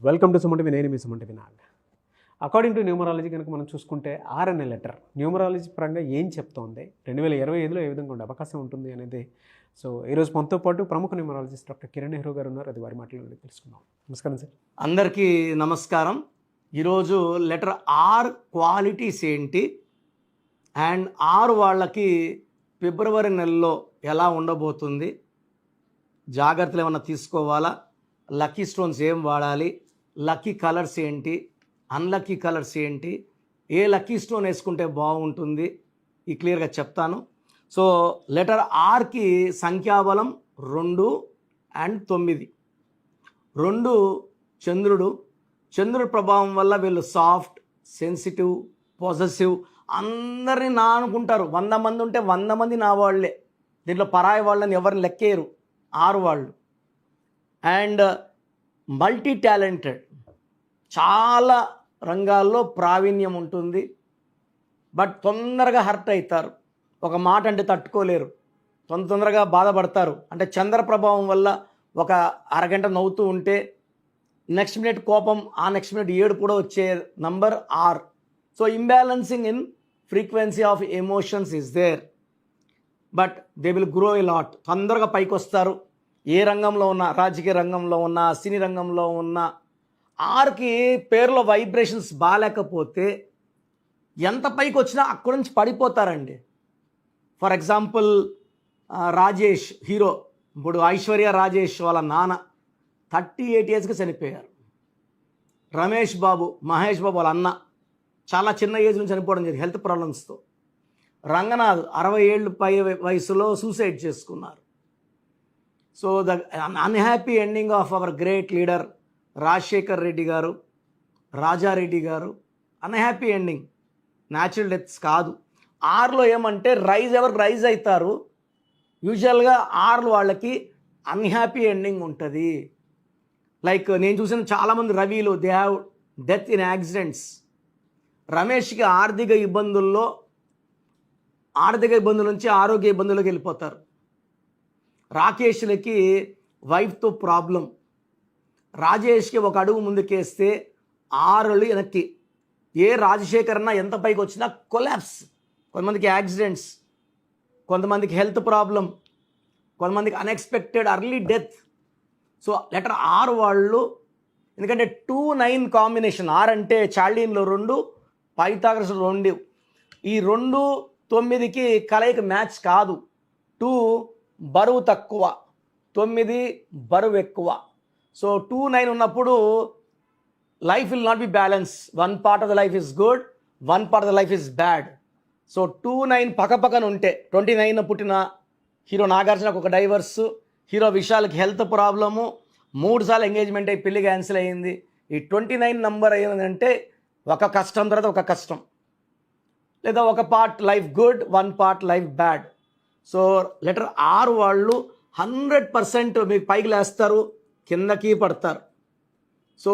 Welcome to సుమంటి నేను మీ సుమంటి వినాగ్. According to numerology కనుక మనం చూసుకుంటే ఆర్ అనే లెటర్ న్యూమరాలజీ పరంగా ఏం చెప్తోంది, 2025లో ఏ విధంగా ఉండే అవకాశం ఉంటుంది అనేది. సో ఈరోజు మనతో పాటు ప్రముఖ న్యూమరాలజిస్ట్ డాక్టర్ కిరణ్ నెహ్రూ గారు ఉన్నారు. అది వారి మాటలు తెలుసుకుందాం. నమస్కారం సార్. అందరికీ నమస్కారం. ఈరోజు లెటర్ ఆర్ క్వాలిటీస్ ఏంటి అండ్ ఆర్ వాళ్ళకి ఫిబ్రవరి నెలలో ఎలా ఉండబోతుంది, జాగ్రత్తలు ఏమన్నా తీసుకోవాలా, లక్కీ స్టోన్స్ ఏం వాడాలి, లక్కీ కలర్స్ ఏంటి, అన్లక్కీ కలర్స్ ఏంటి, ఏ లక్కీ స్టోన్ వేసుకుంటే బాగుంటుంది, ఈ క్లియర్గా చెప్తాను. సో లెటర్ ఆర్కి సంఖ్యాబలం 2 అండ్ 9. 2 చంద్రుడి ప్రభావం వల్ల వీళ్ళు సాఫ్ట్, సెన్సిటివ్, పాజిటివ్, అందరినీ నా అనుకుంటారు. 100 మంది ఉంటే 100 మంది నా వాళ్ళే, దీంట్లో పరాయి వాళ్ళని ఎవరిని లెక్కేయరు ఆరు వాళ్ళు. అండ్ మల్టీ టాలెంటెడ్, చాలా రంగాల్లో ప్రావీణ్యం ఉంటుంది. బట్ తొందరగా హర్ట్ అవుతారు, ఒక మాట అంటే తట్టుకోలేరు, తొందరగా బాధపడతారు. అంటే చంద్ర ప్రభావం వల్ల ఒక అరగంట నవ్వుతూ ఉంటే నెక్స్ట్ మినిట్ కోపం, ఆ నెక్స్ట్ మినిట్ ఏడు కూడా వచ్చే number R. So imbalancing in frequency of emotions is there, but they will grow a lot. తొందరగా పైకి వస్తారు. ఏ రంగంలో ఉన్నా, రాజకీయ రంగంలో ఉన్నా, సినీ రంగంలో ఉన్నా, ఆర్కి పేరులో వైబ్రేషన్స్ బాగాలేకపోతే ఎంత పైకి వచ్చినా అక్కడి నుంచి పడిపోతారండి. ఫర్ ఎగ్జాంపుల్ రాజేష్ హీరో, ఇప్పుడు ఐశ్వర్య రాజేష్ వాళ్ళ నాన్న 38 ఏజ్కి చనిపోయారు. రమేష్ బాబు, మహేష్ బాబు వాళ్ళ అన్న చాలా చిన్న ఏజ్ నుంచి చనిపోవడం జరిగింది హెల్త్ ప్రాబ్లమ్స్తో. రంగనాథ్ 60 ఏళ్ళు పై వయసులో సూసైడ్ చేసుకున్నారు. So the unhappy ending of our great leader Rajasekhar Reddy గారు, రాజారెడ్డి గారు, అన్హ్యాపీ ఎండింగ్, న్యాచురల్ డెత్స్ కాదు. ఆర్లో ఏమంటే ఎవరు రైజ్ అవుతారు, యూజువల్గా ఆర్లు వాళ్ళకి అన్హ్యాపీ ఎండింగ్ ఉంటుంది. లైక్ నేను చూసిన చాలామంది రవిలు, they have death in accidents. రమేష్కి ఆర్థిక ఇబ్బందుల నుంచి ఆరోగ్య ఇబ్బందుల్లోకి వెళ్ళిపోతారు. రాకేష్లకి వైఫ్తో ప్రాబ్లం. రాజేష్కి ఒక అడుగు ముందుకేస్తే 6 వెనక్కి. ఏ రాజశేఖర్ అన్న ఎంత పైకి వచ్చినా కొలాప్స్. కొంతమందికి యాక్సిడెంట్స్, కొంతమందికి హెల్త్ ప్రాబ్లం, కొంతమందికి unexpected early death. So letter R వాళ్ళు, ఎందుకంటే 2-9 కాంబినేషన్. ఆర్ అంటే చార్లీన్లో 2, పైథాగరస్ 2. ఈ 2, 9కి కలయిక మ్యాచ్ కాదు. 2 బరువు తక్కువ, 9 బరువు ఎక్కువ. సో 2-9 ఉన్నప్పుడు life will not be balance. 1 part of the life is good, 1 part of the life is bad. So 2-9 పక్కన ఉంటే, 29 పుట్టిన హీరో నాగార్జునకు ఒక డైవర్స్, హీరో విశాల్కి హెల్త్ ప్రాబ్లము, 3 సార్లు ఎంగేజ్మెంట్ అయ్యి పెళ్లి క్యాన్సిల్ అయ్యింది. ఈ 29 నంబర్ అయ్యిందంటే ఒక కష్టం తర్వాత ఒక కష్టం, లేదా ఒక part life good, 1 part life bad. So letter R వాళ్ళు 100% మీకు పైకి లేస్తారు, కిందకి పడతారు. సో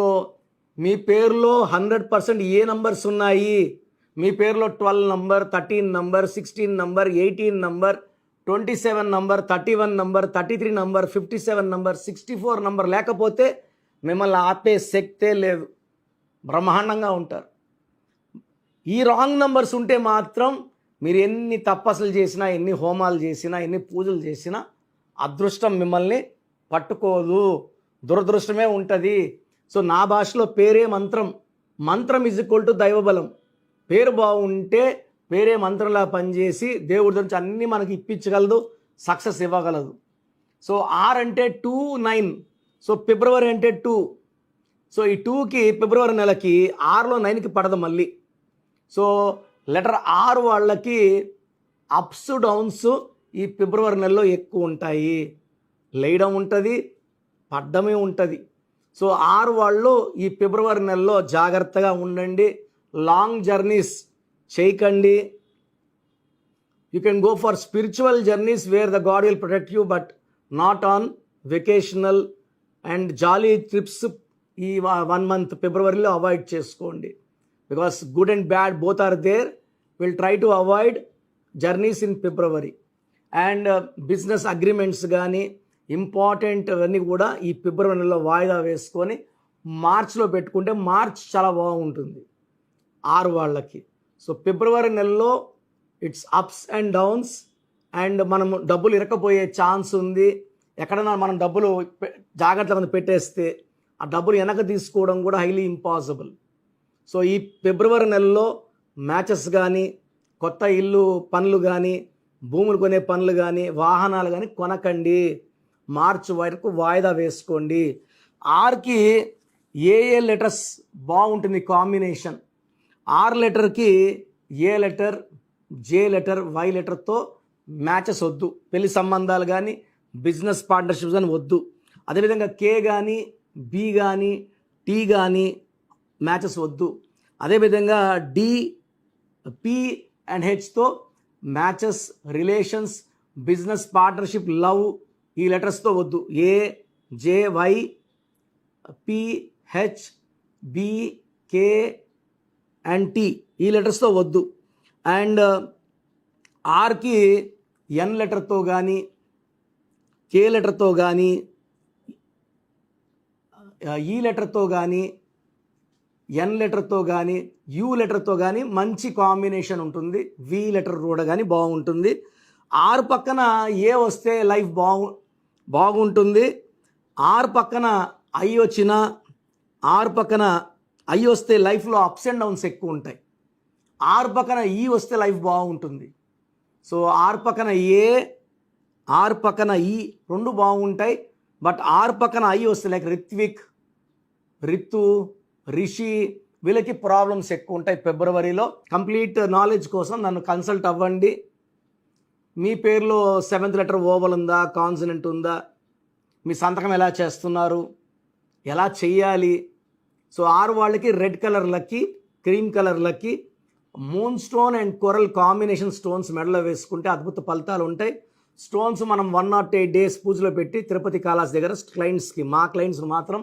మీ పేరులో 100% ఏ నంబర్స్ ఉన్నాయి, మీ పేరులో 12 number, 13 number, 16 number, 18 number, 27 number, 31 number, 33 number, 57 number, 64 number లేకపోతే మిమ్మల్ని ఆపే శక్తే లేదు, బ్రహ్మాండంగా ఉంటారు. ఈ రాంగ్ నంబర్స్ ఉంటే మాత్రం మీరు ఎన్ని తపస్సులు చేసినా, ఎన్ని హోమాలు చేసినా, ఎన్ని పూజలు చేసినా అదృష్టం మిమ్మల్ని పట్టుకోదు, దురదృష్టమే ఉంటుంది. సో నా భాషలో పేరే మంత్రం, మంత్రం ఈజ్ ఈక్వల్ టు దైవబలం. పేరు బాగుంటే పేరే మంత్రంలా పనిచేసి దేవుడి నుంచి అన్నీ మనకి ఇప్పించగలదు, సక్సెస్ ఇవ్వగలదు. సో ఆర్ అంటే 2-9. సో ఫిబ్రవరి అంటే 2. సో ఈ 2కి ఫిబ్రవరి నెలకి 6లో 9కి పడదు మళ్ళీ. సో లెటర్ ఆర్ వాళ్ళకి అప్స్ డౌన్స్ ఈ ఫిబ్రవరి నెలలో ఎక్కువ ఉంటాయి. లేయడం ఉంటుంది, పడ్డమే ఉంటుంది. సో ఆర్ వాళ్ళు ఈ ఫిబ్రవరి నెలలో జాగ్రత్తగా ఉండండి, లాంగ్ జర్నీస్ చేయకండి. You can go for spiritual journeys where the God will protect you, but not on vacational and jolly trips ఈ 1 మంత్ ఫిబ్రవరిలో అవాయిడ్ చేసుకోండి. Because good and bad both are there. Will try to avoid journeys in February. And business agreements కానీ important అవన్నీ కూడా ఈ ఫిబ్రవరి నెలలో వాయిదా వేసుకొని మార్చ్లో పెట్టుకుంటే మార్చ్ చాలా బాగుంటుంది 6 వాళ్ళకి. సో ఫిబ్రవరి నెలలో it's ups and downs, and మనము డబ్బులు ఇరకపోయే ఛాన్స్ ఉంది. ఎక్కడైనా మనం డబ్బులు జాగ్రత్తగా పెట్టేస్తే ఆ డబ్బులు వెనక తీసుకోవడం కూడా హైలీ ఇంపాసిబుల్. సో ఈ ఫిబ్రవరి నెలలో మ్యాచెస్ కానీ, కొత్త ఇల్లు పనులు కానీ, భూములు కొనే పనులు కానీ, వాహనాలు కానీ కొనకండి. మార్చ్ వరకు వాయిదా వేసుకోండి. ఆర్కి ఏ లెటర్స్ బాగుంటుంది కాంబినేషన్? ఆర్ లెటర్కి A letter, J letter, Y లెటర్తో మ్యాచెస్ వద్దు. పెళ్లి సంబంధాలు కానీ, బిజినెస్ పార్ట్నర్షిప్స్ కానీ వద్దు. అదేవిధంగా కే కానీ, బి కానీ, టీ కానీ మ్యాచెస్ వద్దు. అదేవిధంగా డి, పి అండ్ హెచ్తో matches, relations, business partnership, love ఈ లెటర్స్తో వద్దు. A, J, Y, P, H, B, K and T ఈ లెటర్స్తో వద్దు. అండ్ ఆర్కి ఎన్ లెటర్తో కానీ, కే లెటర్తో కానీ, ఈ లెటర్తో కానీ, ఎన్ లెటర్తో కానీ, యూ లెటర్తో కానీ మంచి కాంబినేషన్ ఉంటుంది. వి లెటర్ కూడా కానీ బాగుంటుంది. ఆర్ పక్కన ఏ వస్తే లైఫ్ బాగుంటుంది. ఆర్ పక్కన ఐ వచ్చిన, ఆర్ పక్కన ఐ వస్తే లైఫ్లో అప్స్ అండ్ డౌన్స్ ఎక్కువ ఉంటాయి. ఆర్ పక్కన ఈ వస్తే లైఫ్ బాగుంటుంది. సో ఆర్ పక్కన ఏ, ఆర్ పక్కన ఈ రెండు బాగుంటాయి. బట్ ఆర్ పక్కన ఐ వస్తే లైక్ రిత్విక్, రితు, రిషి వీళ్ళకి ప్రాబ్లమ్స్ ఎక్కువ ఉంటాయి ఫిబ్రవరిలో. కంప్లీట్ నాలెడ్జ్ కోసం నన్ను కన్సల్ట్ అవ్వండి. మీ పేరులో 7th లెటర్ ఓవల్ ఉందా, కాన్సనెంట్ ఉందా, మీ సంతకం ఎలా చేస్తున్నారు, ఎలా చెయ్యాలి? సో ఆరు వాళ్ళకి red colour lucky, cream colour lucky, moon stone and coral combination stones మెడలో వేసుకుంటే అద్భుత ఫలితాలు ఉంటాయి. స్టోన్స్ మనం 108 days పూజలో పెట్టి తిరుపతి కాలాస్ దగ్గర క్లయింట్స్కి, మా క్లయింట్స్కి మాత్రం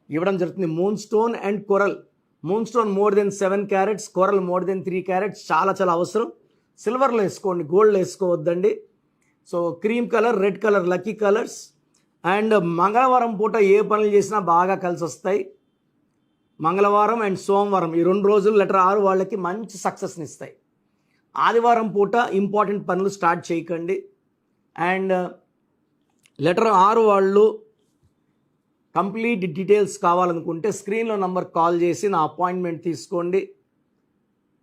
ఇవ్వడం జరుగుతుంది. Moonstone and coral. Moonstone more than 7 carats, coral more than 3 carats. చాలా చాలా అవసరం. సిల్వర్లో వేసుకోండి, గోల్డ్లో వేసుకోవద్దండి. So cream colour, red colour lucky colours. And మంగళవారం పూట ఏ పనులు చేసినా బాగా కలిసి వస్తాయి. మంగళవారం అండ్ సోమవారం ఈ 2 రోజులు లెటర్ 6 వాళ్ళకి మంచి సక్సెస్ని ఇస్తాయి. ఆదివారం పూట ఇంపార్టెంట్ పనులు స్టార్ట్ చేయకండి. అండ్ లెటర్ 6 వాళ్ళు కంప్లీట్ డీటెయిల్స్ కావాలనుకుంటే స్క్రీన్లో నంబర్ కాల్ చేసి నా అపాయింట్మెంట్ తీసుకోండి.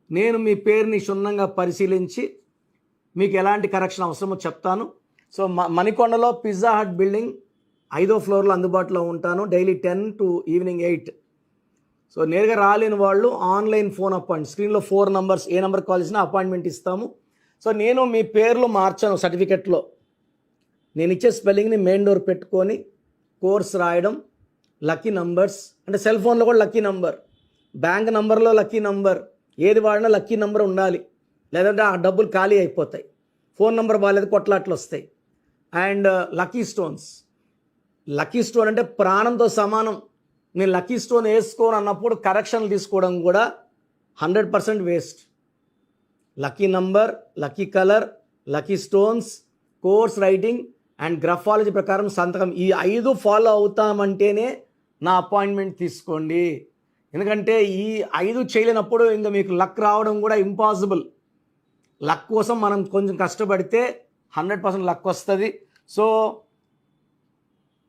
నేను మీ పేరుని క్షుణ్ణంగా పరిశీలించి మీకు ఎలాంటి కరెక్షన్ అవసరమో చెప్తాను. సో మణికొండలో పిజ్జా హట్ బిల్డింగ్ 5వ ఫ్లోర్లో అందుబాటులో ఉంటాను. Daily 10 to evening 8. సో నేరుగా రాలేని వాళ్ళు ఆన్లైన్ ఫోన్ అపాయింట్మెంట్, స్క్రీన్లో 4 numbers, ఏ నెంబర్ కాల్ చేసినా అపాయింట్మెంట్ ఇస్తాము. సో నేను మీ పేర్లు మార్చాను సర్టిఫికెట్లో. నేను ఇచ్చే స్పెల్లింగ్ని మెయిన్ డోర్ పెట్టుకొని కోర్స్ రాయడం, లక్కీ నంబర్స్ అంటే సెల్ ఫోన్లో కూడా లక్కీ నంబర్, బ్యాంక్ నంబర్లో లక్కీ నంబర్, ఏది వాడినా లక్కీ నంబర్ ఉండాలి, లేదంటే ఆ డబ్బులు ఖాళీ అయిపోతాయి. ఫోన్ నెంబర్ బాగాలేదు, కొట్లాట్లు వస్తాయి. And lucky stones. Lucky stone అంటే ప్రాణంతో సమానం. నేను లక్కీ స్టోన్ వేసుకోను అన్నప్పుడు కరెక్షన్లు తీసుకోవడం కూడా 100% waste. Lucky number, lucky colour, lucky stones, course writing and graphology ప్రకారం సంతకం, ఈ 5 ఫాలో అవుతామంటేనే నా అపాయింట్మెంట్ తీసుకోండి. ఎందుకంటే ఈ 5 చేయలేనప్పుడు ఇంకా మీకు లక్ రావడం కూడా ఇంపాసిబుల్. లక్ కోసం మనం కొంచెం కష్టపడితే 100% లక్ వస్తుంది. సో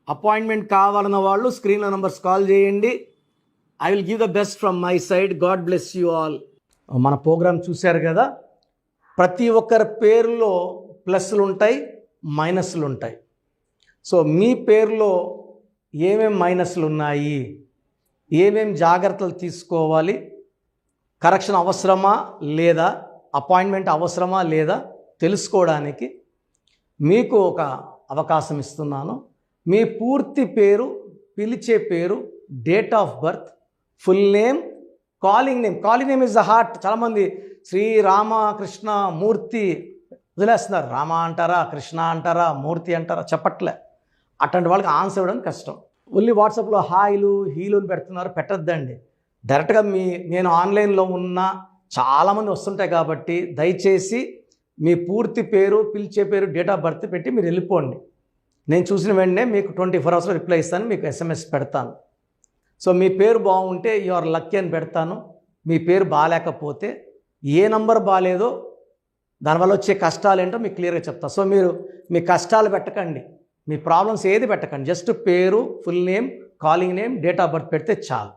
అపాయింట్మెంట్ కావాలన్న వాళ్ళు స్క్రీన్లో నంబర్స్ కాల్ చేయండి. I will give the best from my side. God bless you all. మన ప్రోగ్రామ్ చూశారు కదా. ప్రతి ఒక్కరి పేరులో ప్లస్లు ఉంటాయి, మైనస్లు ఉంటాయి. సో మీ పేరులో ఏమేం మైనస్లు ఉన్నాయి, ఏమేం జాగ్రత్తలు తీసుకోవాలి, కరెక్షన్ అవసరమా లేదా, అపాయింట్మెంట్ అవసరమా లేదా తెలుసుకోవడానికి మీకు ఒక అవకాశం ఇస్తున్నాను. మీ పూర్తి పేరు, పిలిచే పేరు, date of birth, full name, calling name. Calling name is the heart. చాలామంది శ్రీ రామకృష్ణ మూర్తి వదిలేస్తున్నారు. రామ అంటారా, కృష్ణ అంటారా, మూర్తి అంటారా చెప్పట్లే. అట్లాంటి వాళ్ళకి ఆన్సర్ ఇవ్వడం కష్టం. ఓన్లీ వాట్సాప్లో హాయిలు హీలు పెడుతున్నారు, పెట్టద్దండి. డైరెక్ట్గా నేను ఆన్లైన్లో ఉన్న చాలామంది వస్తుంటాయి కాబట్టి దయచేసి మీ పూర్తి పేరు, పిలిచే పేరు, డేట్ ఆఫ్ బర్త్ పెట్టి మీరు వెళ్ళిపోండి. నేను చూసిన వెంటనే మీకు 24 hours రిప్లై ఇస్తాను, మీకు SMS పెడతాను. సో మీ పేరు బాగుంటే యువర్ లక్కీ అని పెడతాను. మీ పేరు బాగాలేకపోతే ఏ నంబర్ బాగాలేదో దానివల్ల వచ్చే కష్టాలు ఏంటో మీకు క్లియర్గా చెప్తాను. సో మీరు మీ కష్టాలు పెట్టకండి, మీ ప్రాబ్లమ్స్ ఏది పెట్టకండి, జస్ట్ పేరు, full name, calling name, date of birth పెడితే చాలు.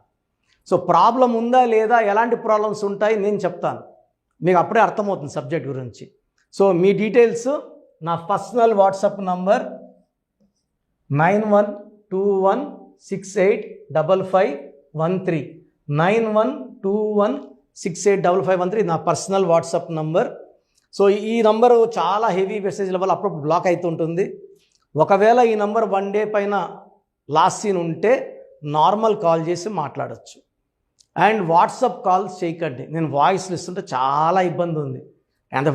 సో ప్రాబ్లం ఉందా లేదా, ఎలాంటి ప్రాబ్లమ్స్ ఉంటాయి నేను చెప్తాను, మీకు అప్పుడే అర్థమవుతుంది సబ్జెక్ట్ గురించి. సో మీ డీటెయిల్స్ నా పర్సనల్ వాట్సాప్ నంబర్ 9121685513 9121685513 నా పర్సనల్ వాట్సాప్ నంబర్. సో ఈ నంబరు చాలా హెవీ మెసేజ్ల వల్ల అప్పుడప్పుడు బ్లాక్ అవుతుంటుంది. ఒకవేళ ఈ నంబర్ 1 డే పైన లాస్ట్ సీన్ ఉంటే నార్మల్ కాల్ చేసి మాట్లాడచ్చు. అండ్ వాట్సాప్ కాల్స్ చేయకండి, నేను వాయిస్లు ఇస్తుంటే చాలా ఇబ్బంది ఉంది. అంత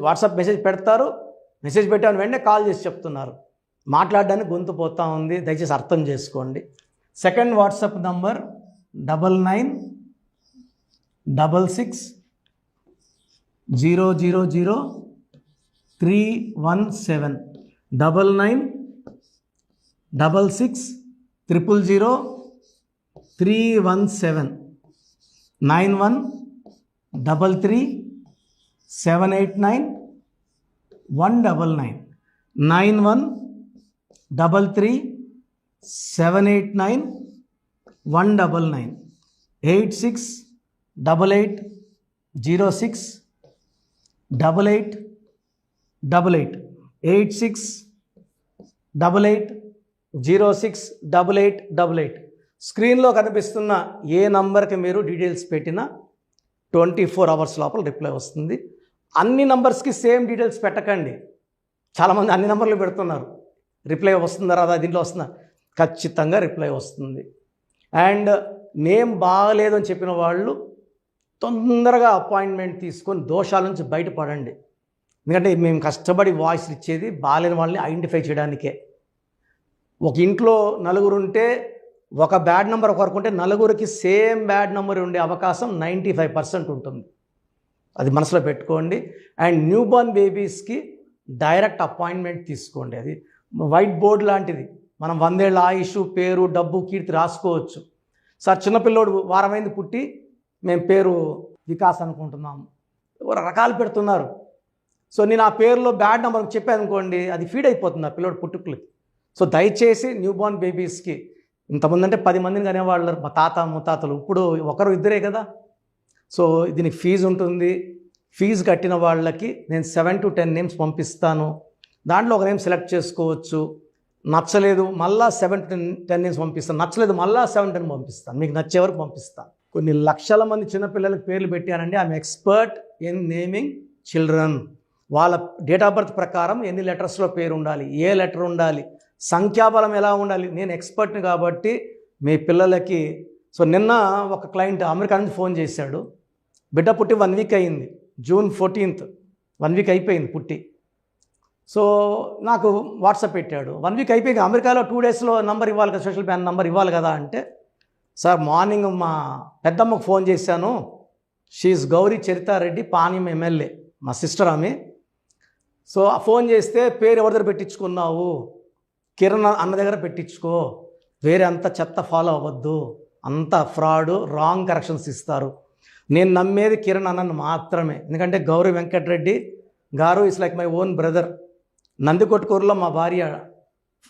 వాట్సాప్ మెసేజ్ పెడతారు, మెసేజ్ పెట్టాను వెంటనే కాల్ చేసి చెప్తున్నారు, మాట్లాడడానికి గొంతు పోతా ఉంది, దయచేసి అర్థం చేసుకోండి. Second WhatsApp number 9966000317 9966000317 9133789199 9133789199 8688068888 8688068888. స్క్రీన్లో కనిపిస్తున్న ఏ నంబర్కి మీరు డీటెయిల్స్ పెట్టినా 24 అవర్స్ లోపల రిప్లై వస్తుంది. అన్ని నంబర్స్కి సేమ్ డీటెయిల్స్ పెట్టకండి, చాలామంది అన్ని నంబర్లు పెడుతున్నారు, రిప్లై వస్తుందా రాదా, దీంట్లో వస్తుందా, ఖచ్చితంగా రిప్లై వస్తుంది. అండ్ నేమ్ బాగలేదు అని చెప్పిన వాళ్ళు తొందరగా అపాయింట్మెంట్ తీసుకొని దోషాల నుంచి బయటపడండి. ఎందుకంటే మేము కష్టపడి వాయిస్ ఇచ్చేది బాగాలేని వాళ్ళని ఐడెంటిఫై చేయడానికే. ఒక ఇంట్లో నలుగురు ఉంటే ఒక బ్యాడ్ నెంబర్ ఒకరికి ఉంటే నలుగురికి సేమ్ బ్యాడ్ నెంబర్ ఉండే అవకాశం 95% ఉంటుంది, అది మనసులో పెట్టుకోండి. అండ్ న్యూ బోర్న్ బేబీస్కి డైరెక్ట్ అపాయింట్మెంట్ తీసుకోండి, అది వైట్ బోర్డ్ లాంటిది, మనం 100 ఏళ్ళ ఆయుష్, పేరు, డబ్బు, కీర్తి రాసుకోవచ్చు. సార్ చిన్నపిల్లోడు వారమైంది పుట్టి మేము పేరు వికాస్ అనుకుంటున్నాము, రకాలు పెడుతున్నారు. సో నేను ఆ పేరులో బ్యాడ్ నెంబర్ చెప్పాను అనుకోండి, అది ఫీడ్ అయిపోతుంది ఆ పిల్లోడు పుట్టుకులకి. సో దయచేసి న్యూ బోర్న్ బేబీస్కి, ఇంతమంది అంటే 10 మందిని కనేవాళ్ళు మా తాత ముత్తాతలు, ఇప్పుడు ఒకరు ఇద్దరే కదా. సో దీనికి ఫీజు ఉంటుంది, ఫీజు కట్టిన వాళ్ళకి నేను 7 to 10 నేమ్స్ పంపిస్తాను, దాంట్లో ఒక నేమ్ సెలెక్ట్ చేసుకోవచ్చు. నచ్చలేదు మళ్ళా 7 to 10 నేమ్స్ పంపిస్తాను, నచ్చలేదు మళ్ళా 7 to 10 పంపిస్తాను, మీకు నచ్చే వరకు పంపిస్తాను. కొన్ని లక్షల మంది చిన్నపిల్లలకి పేర్లు పెట్టానండి, I'm expert in naming children. వాళ్ళ డేట్ ఆఫ్ బర్త్ ప్రకారం ఎన్ని లెటర్స్లో పేరు ఉండాలి, ఏ లెటర్ ఉండాలి, సంఖ్యాబలం ఎలా ఉండాలి, నేను ఎక్స్పర్ట్ని కాబట్టి మీ పిల్లలకి. సో నిన్న ఒక క్లయింట్ అమెరికా నుంచి ఫోన్ చేశాడు, బిడ్డ పుట్టి 1 వీక్ అయింది, June 14th 1 వీక్ అయిపోయింది పుట్టి. సో నాకు వాట్సాప్ పెట్టాడు, 1 వీక్ అయిపోయింది, అమెరికాలో 2 డేస్లో నంబర్ ఇవ్వాలి కదా, సోషల్ ప్యాన్ నంబర్ ఇవ్వాలి కదా అంటే, సార్ మార్నింగ్ మా పెద్దమ్మకు ఫోన్ చేశాను, షీఈస్ గౌరీ చరితారెడ్డి, పాణ్యం ఎమ్మెల్యే, మా సిస్టర్ ఆమె. సో ఫోన్ చేస్తే పేరు ఎవరి దగ్గర పెట్టించుకున్నావు, కిరణ్ అన్న దగ్గర పెట్టించుకో, వేరే అంత చెత్త ఫాలో అవ్వద్దు, అంత ఫ్రాడ్, రాంగ్ కరెక్షన్స్ ఇస్తారు. నేను నమ్మేది కిరణ్ అన్నను మాత్రమే, ఎందుకంటే గౌరీ వెంకటరెడ్డి గారు is like my own brother. నందికొట్కూరులో మా భార్య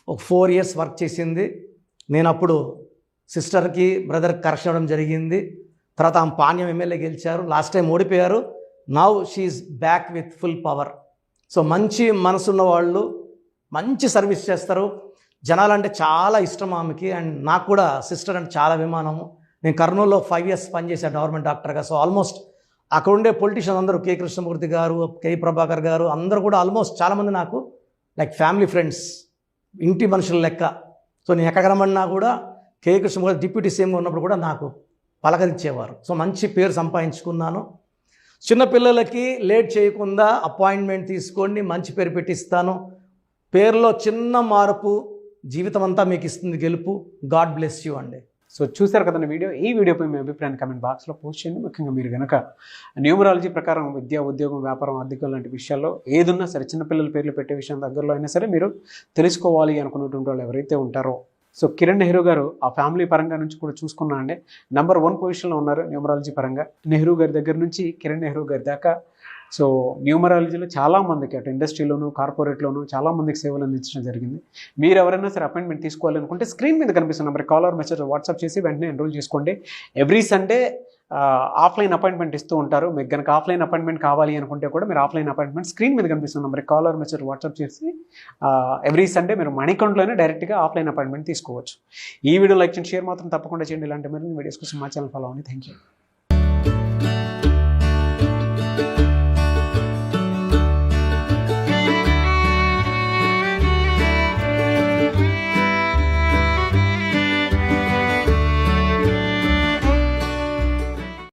ఒక 4 years వర్క్ చేసింది, నేను అప్పుడు సిస్టర్కి బ్రదర్కి కరెక్షన్ అవ్వడం జరిగింది. తర్వాత ఆమె పాణ్యం ఎమ్మెల్యే గెలిచారు, లాస్ట్ టైం ఓడిపోయారు, now she is back with full power. So మంచి మనసున్న వాళ్ళు మంచి సర్వీస్ చేస్తారు, జనాలంటే చాలా ఇష్టం ఆమెకి. అండ్ నాకు కూడా సిస్టర్ అంటే చాలా అభిమానము. నేను కర్నూలులో 5 years పనిచేశాను గవర్నమెంట్ డాక్టర్గా. సో ఆల్మోస్ట్ అక్కడ ఉండే పొలిటీషియన్ అందరూ, కె కృష్ణమూర్తి గారు, కె ప్రభాకర్ గారు, అందరూ కూడా ఆల్మోస్ట్ చాలామంది నాకు లైక్ ఫ్యామిలీ ఫ్రెండ్స్, ఇంటి మనుషుల లెక్క. సో నేను ఎక్కడ రమ్మన్నా కూడా కె కృష్ణమూర్తి డిప్యూటీ సీఎంగా ఉన్నప్పుడు కూడా నాకు పలకరించేవారు. సో మంచి పేరు సంపాదించుకున్నాను. చిన్నపిల్లలకి లేట్ చేయకుండా అపాయింట్మెంట్ తీసుకోండి, మంచి పేరు పెట్టిస్తాను. పేరులో చిన్న మార్పు జీవితం అంతా మీకు ఇస్తుంది గెలుపు. గాడ్ బ్లెస్ యూ అండి. సో చూసారు కదండి వీడియో. ఈ వీడియోపై మీ అభిప్రాయాన్ని కామెంట్ బాక్స్లో పోస్ట్ చేయండి. ముఖ్యంగా మీరు కనుక న్యూమరాలజీ ప్రకారం విద్య, ఉద్యోగం, వ్యాపారం, ఆర్థికం లాంటి విషయాల్లో ఏదున్నా సరే, చిన్నపిల్లల పేర్లు పెట్టే విషయం దగ్గరలో అయినా సరే మీరు తెలుసుకోవాలి అనుకున్నటువంటి వాళ్ళు ఎవరైతే ఉంటారో సో కిరణ్ నెహ్రూ గారు ఆ ఫ్యామిలీ పరంగా నుంచి కూడా చూసుకున్నా అండి నెంబర్ 1 పొజిషన్లో ఉన్నారు న్యూమరాలజీ పరంగా. నెహ్రూ గారి దగ్గర నుంచి కిరణ్ నెహ్రూ గారి దాకా సో న్యూమరాలజీలో చాలామందికి అటు ఇండస్ట్రీలోను కార్పొరేట్లోను చాలామందికి సేవలు అందించడం జరిగింది. మీరు ఎవరైనా సరే అపాయింట్మెంట్ తీసుకోవాలనుకుంటే స్క్రీన్ మీద కనిపిస్తున్న number call or message WhatsApp చేసి వెంటనే ఎన్రోల్ చేసుకోండి. ఎవ్రీ సండే ఆఫ్లైన్ అపాయింట్మెంట్ ఇస్తూ ఉంటారు. మీకు కనుక ఆఫ్లైన్ అపాయింట్మెంట్ కావాలి అనుకుంటే కూడా మీరు ఆఫ్లైన్ అపాయింట్మెంట్ స్క్రీన్ మీద కనిపిస్తున్న number call or message WhatsApp చేసి ఎవ్రీ సండే మీరు మణికంఠలోనే డైరెక్ట్గా ఆఫ్లైన్ అపాయింట్మెంట్ తీసుకోవచ్చు. ఈ వీడియో లైక్ చేయండి, షేర్ మాత్రం తప్పకుండా చేయండి. ఇలాంటి మరిన్ని వీడియోస్ కోసం మా ఛానల్ ఫాలో అవ్వండి. Thank you.